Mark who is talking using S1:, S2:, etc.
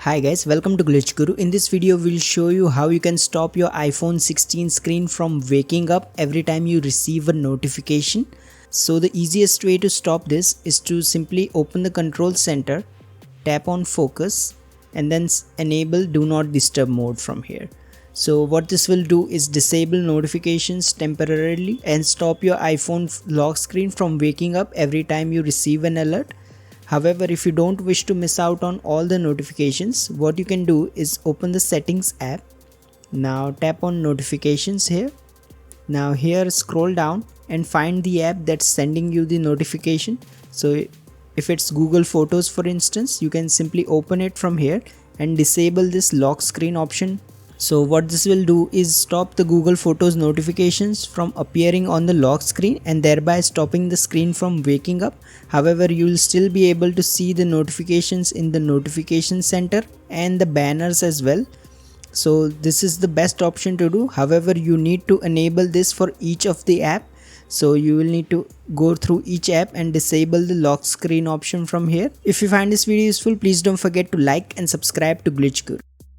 S1: Hi guys, welcome to Glitch Guru. In this video, we'll show you how you can stop your iPhone 16 screen from waking up every time you receive a notification. So the easiest way to stop this is to simply open the control center, tap on focus, and then enable do not disturb mode from here. So what this will do is disable notifications temporarily and stop your iPhone lock screen from waking up every time you receive an alert. However, if you don't wish to miss out on all the notifications, what you can do is open the settings app. Now tap on notifications here. Now here scroll down and find the app that's sending you the notification. So if it's Google Photos for instance, you can simply open it from here and disable this lock screen option. So what this will do is stop the Google Photos notifications from appearing on the lock screen and thereby stopping the screen from waking up. However, you will still be able to see the notifications in the notification center and the banners as well. So this is the best option to do. However, you need to enable this for each of the app. So you will need to go through each app and disable the lock screen option from here. If you find this video useful, please don't forget to like and subscribe to Glitch Guru.